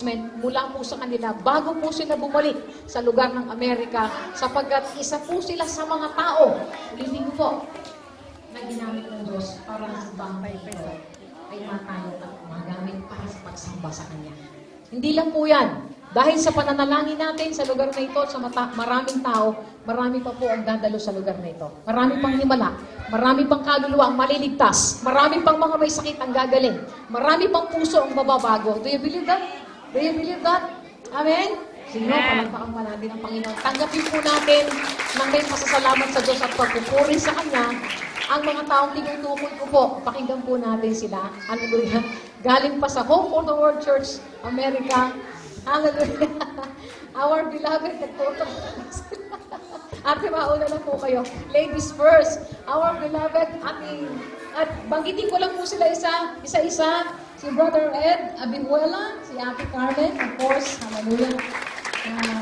mula po sa kanila bago po sila bumalik sa lugar ng Amerika sapagkat isa po sila sa mga tao, ulitin ko po, na ginamit ng Diyos para sa bangay ito ay matayo at magamit para sa pagsamba sa Kanya. Hindi lang po yan. Dahil sa pananalangin natin sa lugar na ito at sa maraming tao, marami pa po ang dadalo sa lugar na ito. Marami pang himala, marami pang kaluluwa ang maliligtas, marami pang mga may sakit ang gagaling, marami pang puso ang mababago. Do you believe that? Do you believe that? Amen? Sino? Palagpakan pa natin ang Panginoon. Tanggapin po natin ng may pasasalamat sa Diyos at pagpupuri sa Kanya ang mga taong tinutukoy ko po. Pakinggan po natin sila. Hallelujah. Galing pa sa Hope for the World Church America. Hallelujah. Our beloved, nagtutok. Ate, mauna lang po kayo. Ladies first. Our beloved, at banggitin ko lang po sila isa-isa. Si Brother Ed Abihuela, si Ate Carmen, of course, hallelujah.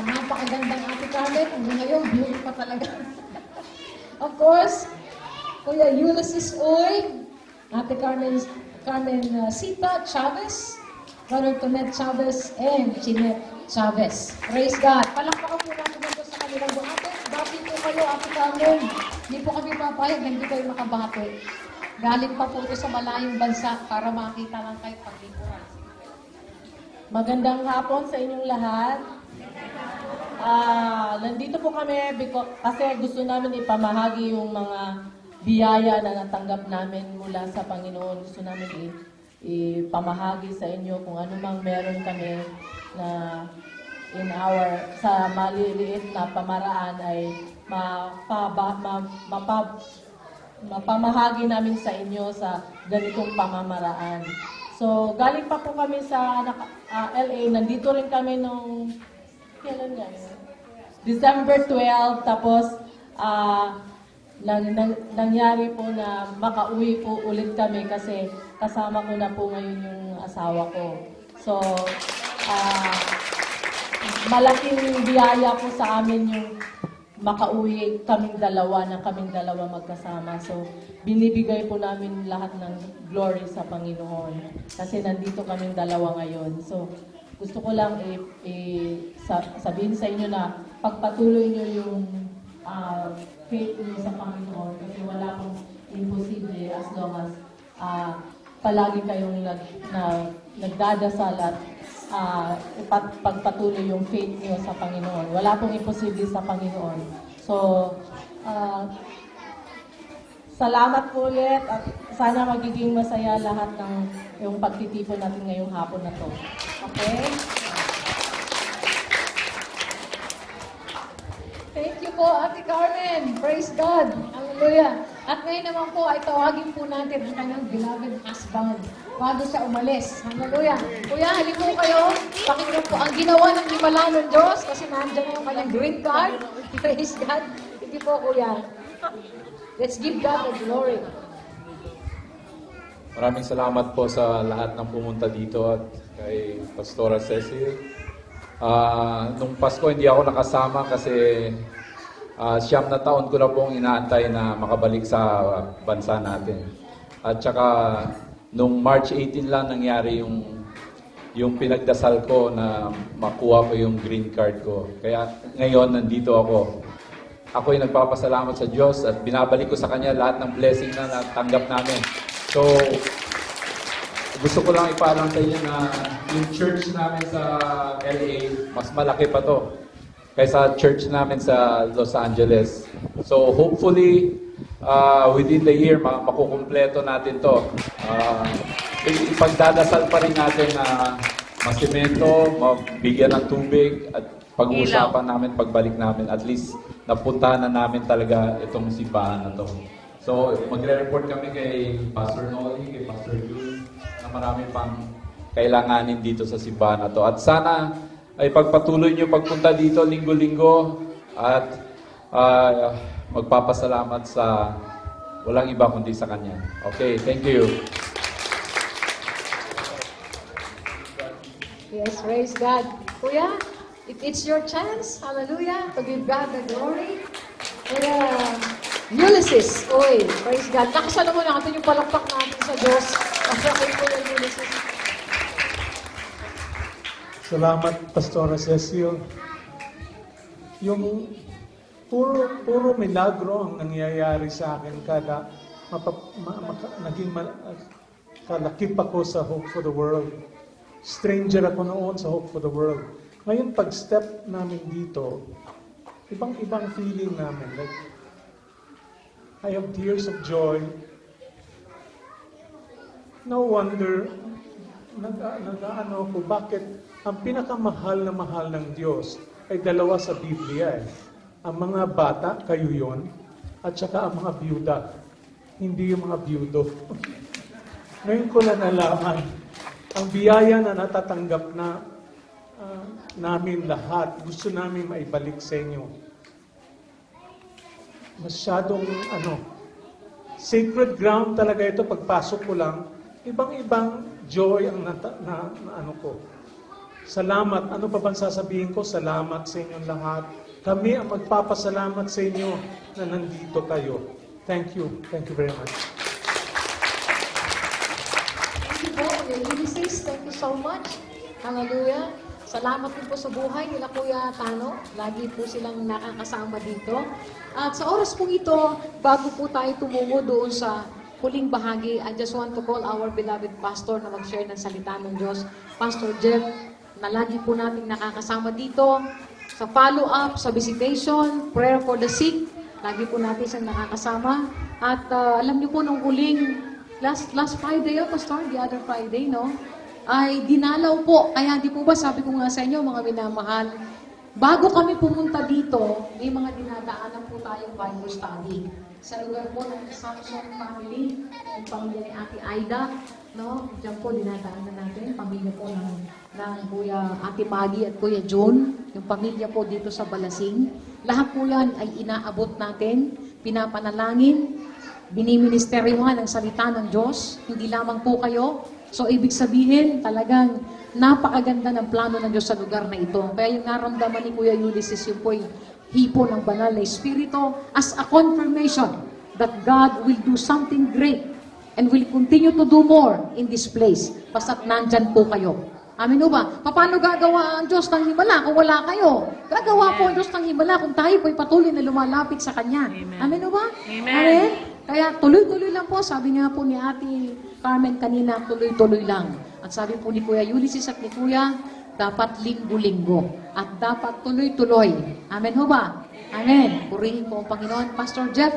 Napakagandang Ate Carmen, hanggang ngayon, beauty pa talaga. Of course, Kuya Ulysses Uy, Ate Carmen Sita Chavez, Brother Tonet Chavez, and Chinet Chavez. Praise God. Palakpakan po natin ito sa kanilang buhati. Bati po kayo, Ate Carmen. Hindi po kami papayag na hindi kayo makabati. Galing pa po ito sa malayong bansa para makita lang kayo paglikuran. Magandang hapon sa inyong lahat. Nandito po kami kasi gusto namin ipamahagi yung mga biyaya na natanggap namin mula sa Panginoon. Gusto namin ipamahagi sa inyo kung ano mang meron kami na sa maliliit na pamaraan ay mapamahagi namin sa inyo sa ganitong pamamaraan. So, galing pa po kami sa LA. Nandito rin kami nung kailan nga? December 12. Tapos, nangyari po na makauwi po ulit kami kasi kasama ko na po ngayon yung asawa ko. So, malaking biyaya po sa amin yung makauwi kaming dalawa magkasama. So, binibigay po namin lahat ng glory sa Panginoon. Kasi nandito kaming dalawa ngayon. So, gusto ko lang sabihin sa inyo na pagpatuloy nyo yung faith nyo sa Panginoon. Kasi wala pong imposible as long as palagi kayong nagdadasal at pagpatuloy yung faith niyo sa Panginoon. Wala pong imposible sa Panginoon. So, salamat po ulit at sana magiging masaya lahat ng yung pagtitipon natin ngayong hapon na to. Okay? Thank you po, Ate Carmen. Praise God. Hallelujah. At ngayon naman po ay tawagin po natin ang kanyang beloved husband bago siya umalis. Hallelujah. Kuya, halin po kayo. Pakinggan po ang ginawa ng himala ng Diyos kasi nandiyan na yung kanyang green card. Praise God. Hindi po, Kuya. Let's give God the glory. Maraming salamat po sa lahat ng pumunta dito at kay Pastora Cecil. Nung Pasko hindi ako nakasama kasi 9 na taon ko na pong inaantay na makabalik sa bansa natin. At saka nung March 18 lang nangyari yung pinagdasal ko na makuha ko yung green card ko. Kaya ngayon nandito ako. Ako'y nagpapasalamat sa Diyos at binabalik ko sa Kanya lahat ng blessing na natanggap namin. So, gusto ko lang ipaalam sa inyo na yung church namin sa LA, mas malaki pa to kaysa church namin sa Los Angeles. So, hopefully, within the year, makukumpleto natin to. Ipagdadasal pa rin natin na masimento, mabigyan ng tubig, at pag-uusapan namin, pagbalik namin, at least napuntahan na namin talaga itong simbahan na to. So, magre-report kami kay Pastor Noli, kay Pastor June, na marami pang kailanganin dito sa simbahan na to. At sana ay pagpatuloy nyo pagpunta dito linggo-linggo at magpapasalamat sa walang iba kundi sa Kanya. Okay, thank you. Yes, praise God. Kuya, it's your chance, hallelujah, to give God the glory. Kuya Ulysses, oy, praise God. Lakasan naman natin yung palakpak natin sa Diyos. Para kay Kuya Ulysses. Salamat, Pastora Cecil. Yung puro milagro ang nangyayari sa akin kada kalakip ako sa Hope for the World. Stranger ako noon sa Hope for the World. Ngayon, pag step namin dito, ibang feeling namin. Like, I have tears of joy. No wonder, nag-ano ko, bakit ang pinakamahal na mahal ng Diyos ay dalawa sa Biblia eh. Ang mga bata, kayo yon, at saka ang mga byuda, hindi yung mga byudo. Ngayon ko na nalaman, ang biyaya na natatanggap na namin lahat, gusto namin maibalik sa inyo. Masyadong sacred ground talaga ito. Pagpasok ko lang, ibang-ibang joy ang ano ko. Salamat. Ano pa bang sasabihin ko? Salamat sa inyong lahat. Kami ang magpapasalamat sa inyo na nandito kayo. Thank you. Thank you very much. Thank you po, Ulysses. Thank you so much. Hallelujah. Salamat din po sa buhay nila Kuya Tano. Lagi po silang nakakasama dito. At sa oras po ito, bago po tayo tumungo doon sa huling bahagi, I just want to call our beloved pastor na mag-share ng salita ng Diyos, Pastor Jeff, na lagi po nating nakakasama dito sa follow-up, sa visitation, prayer for the sick. Lagi po natin siyang nakakasama. At alam niyo po, nung huling, last Friday, Pastor, the other Friday, no? Ay dinalaw po. Kaya di po ba sabi ko nga sa inyo, mga minamahal, bago kami pumunta dito, may mga dinadaanan po tayong Bible study. Sa lugar po ng Samson family, yung pamilya ni Ate Aida, no? Diyan po dinadaanan natin, pamilya po ng Kuya Ate Maggie at Kuya John, yung pamilya po dito sa Balasing. Lahat po yan ay inaabot natin, pinapanalangin, biniministeryuhan ang salita ng Diyos, hindi lamang po kayo. So, ibig sabihin, talagang napakaganda ng plano ng Diyos sa lugar na ito. Kaya yung naramdaman ni Kuya Ulysses, yung po'y hipo ng banal na Espiritu as a confirmation that God will do something great and will continue to do more in this place. Basta't nandyan po kayo. Amin o ba? Paano gagawa ang Diyos ng himala kung wala kayo? Gagawa po ang Diyos ng himala kung tayo po'y patuloy na lumalapit sa Kanya. Amin o ba? Amen? Kaya tuloy-tuloy lang po. Sabi nga po ni Ate Carmen kanina, tuloy-tuloy lang. At sabi po ni Kuya Ulysses at ni Kuya, dapat linggo-linggo. At dapat tuloy-tuloy. Amen ho ba? Amen. Purihin po ang Panginoon. Pastor Jeff,